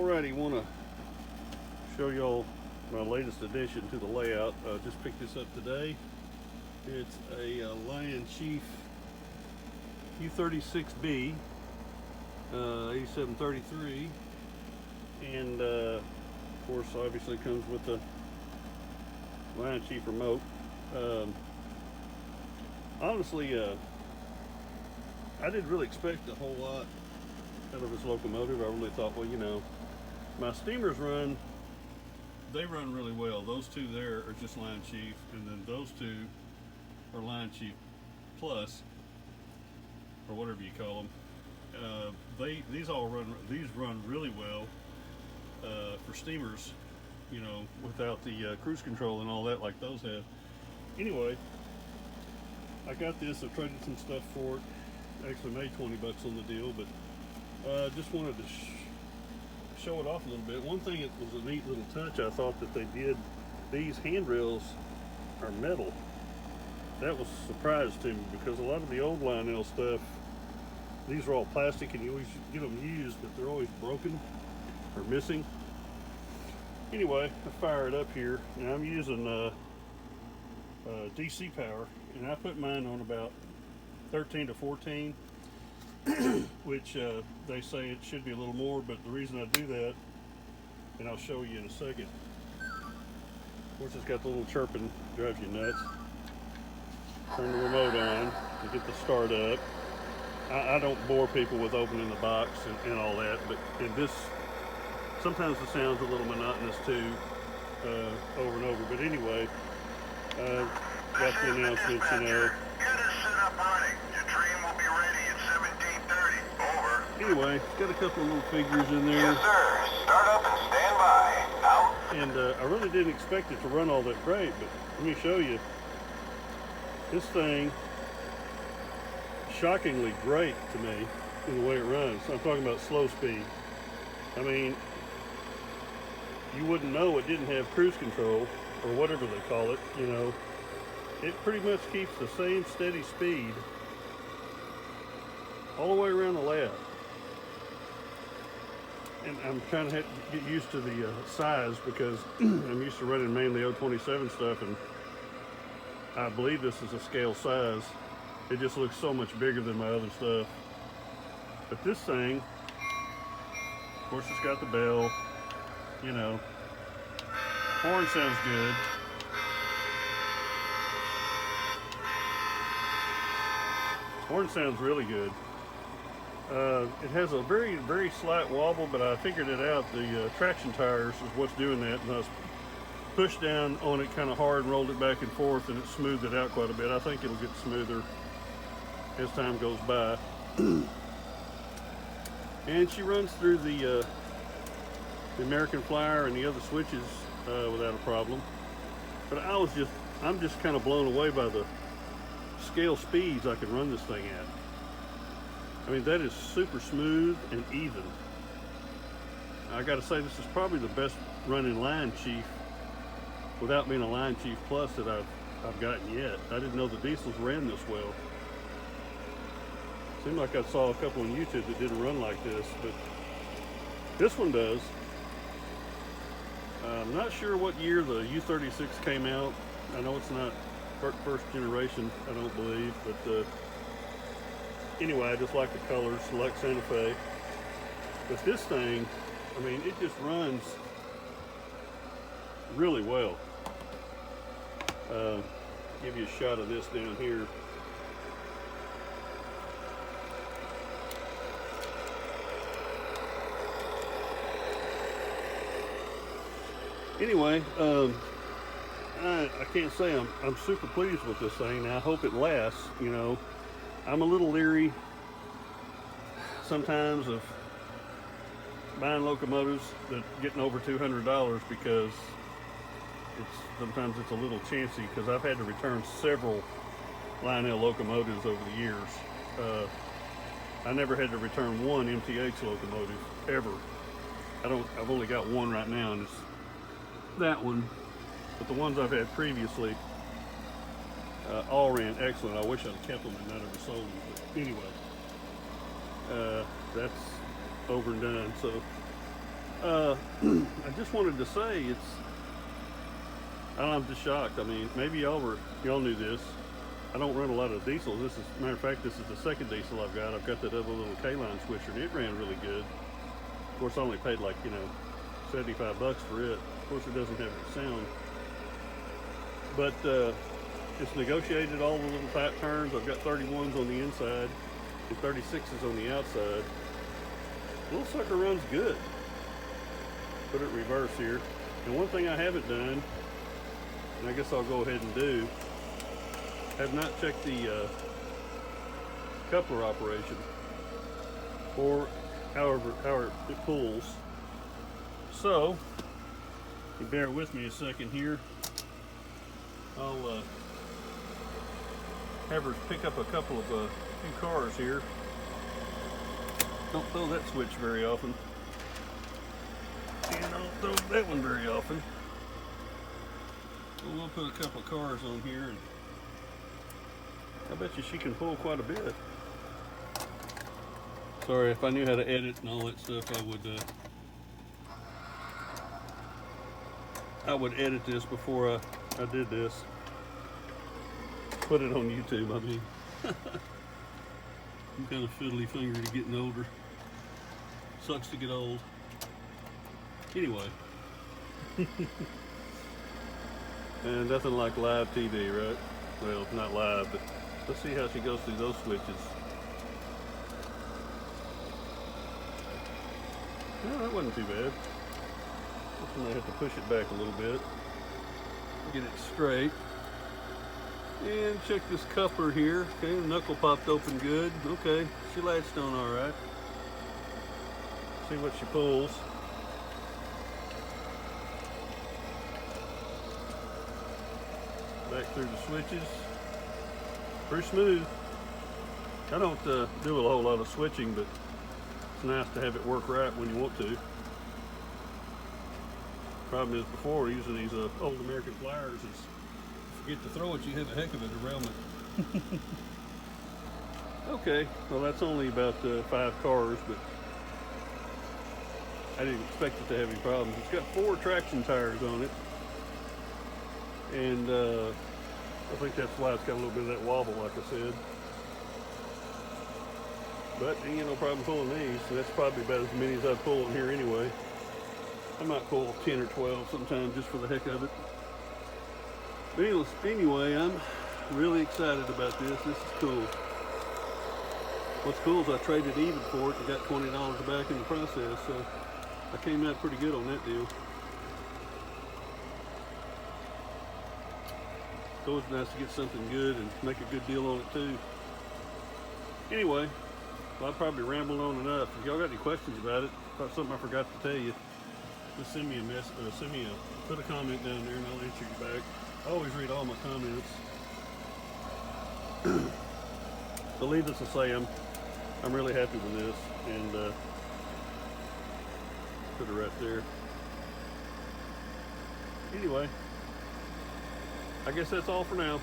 Alrighty, want to show y'all my latest addition to the layout. Just picked this up today. It's a Lion Chief U36B 8733, and of course obviously comes with the Lion Chief remote. Honestly, I didn't really expect a whole lot out of this locomotive. I really thought, well, you know, my steamers they run really well. Those two there are just Lion Chief, and then those two are Lion Chief Plus, or whatever you call them. These run really well for steamers, you know, without the cruise control and all that like those have. Anyway, I got this. I traded some stuff for it. Actually made 20 bucks on the deal, but just wanted to show it off a little bit. One thing that was a neat little touch I thought that they did, these handrails are metal. That was a surprise to me, because a lot of the old Lionel stuff, these are all plastic and you always get them used, but they're always broken or missing. Anyway, I fire it up here, and I'm using DC power, and I put mine on about 13 to 14, which they say it should be a little more, but the reason I do that, and I'll show you in a second. Of course, it's got the little chirping, drives you nuts. Turn the remote on to get the start up. I don't bore people with opening the box and all that, but in this, sometimes the sound's a little monotonous too, over and over. But anyway, got the announcement, you know. Anyway, it's got a couple of little figures in there. Yes, sir. Start up and stand by. Out. And I really didn't expect it to run all that great, but let me show you. This thing, shockingly great to me in the way it runs. I'm talking about slow speed. I mean, you wouldn't know it didn't have cruise control, or whatever they call it, you know. It pretty much keeps the same steady speed all the way around the lab. And I'm trying to get used to the size, because I'm used to running mainly U37 stuff, and I believe this is a scale size. It just looks so much bigger than my other stuff. But this thing, of course, it's got the bell, you know. Horn sounds good. Horn sounds really good. It has a very, very slight wobble, but I figured it out. The traction tires is what's doing that, and I pushed down on it kind of hard and rolled it back and forth, and it smoothed it out quite a bit. I think it'll get smoother as time goes by. And she runs through the American Flyer and the other switches without a problem. But I'm just kind of blown away by the scale speeds I can run this thing at. I mean, that is super smooth and even. I gotta say, this is probably the best running Lion Chief, without being a Lion Chief Plus, that I've gotten yet. I didn't know the diesels ran this well. Seemed like I saw a couple on YouTube that didn't run like this, but this one does. I'm not sure what year the U36 came out. I know it's not first generation, I don't believe, but anyway, I just like the colors, like Santa Fe. But this thing, I mean, it just runs really well. Give you a shot of this down here. Anyway, I can't say I'm super pleased with this thing. Now, I hope it lasts, you know. I'm a little leery sometimes of buying locomotives that getting over $200, because sometimes it's a little chancy, because I've had to return several Lionel locomotives over the years. I never had to return one MTH locomotive ever. I've only got one right now, and it's that one. But the ones I've had previously all ran excellent. I wish I'd kept them and not ever sold them. But anyway, that's over and done. So I just wanted to say I'm just shocked. I mean, maybe y'all knew this. I don't run a lot of diesels. Matter of fact, this is the second diesel I've got. I've got that other little K-line switcher, and it ran really good. Of course, I only paid like, $75 for it. Of course, it doesn't have any sound. But it's negotiated all the little tight turns. I've got 31s on the inside and 36s on the outside. The little sucker runs good. Put it reverse here. And one thing I haven't done, and I guess I'll go ahead and do, have not checked the coupler operation, or however it pulls. So, you bear with me a second here. I'll have her pick up a couple of few cars here. Don't throw that switch very often. And don't throw that one very often. So we'll put a couple of cars on here, and I bet you she can pull quite a bit. Sorry, if I knew how to edit and all that stuff, I would edit this before I did this. Put it on YouTube, I mean. I'm kind of fiddly fingered getting older. Sucks to get old. Anyway. And nothing like live TV, right? Well, not live, but let's see how she goes through those switches. No, that wasn't too bad. Just gonna have to push it back a little bit. Get it straight. And check this coupler here. Okay, the knuckle popped open good. Okay, she latched on all right. See what she pulls. Back through the switches. Pretty smooth. I don't do a whole lot of switching, but it's nice to have it work right when you want to. Problem is, before using these old American pliers, is forget to throw it, you have a heck of a derailment. Okay, well that's only about 5 cars, but I didn't expect it to have any problems. It's got 4 traction tires on it, and I think that's why it's got a little bit of that wobble, like I said. But you ain't no problem pulling these, so that's probably about as many as I'd pull in here anyway. I might pull 10 or 12 sometimes just for the heck of it. But anyway, I'm really excited about this. This is cool. What's cool is I traded even for it and got $20 back in the process, so I came out pretty good on that deal. It's always nice to get something good and make a good deal on it too. Anyway, well, I probably rambled on enough. If y'all got any questions about it, about something I forgot to tell you, just send me a message, put a comment down there and I'll answer you back. I always read all my comments. But needless to say, I'm really happy with this, and put it right there. Anyway, I guess that's all for now.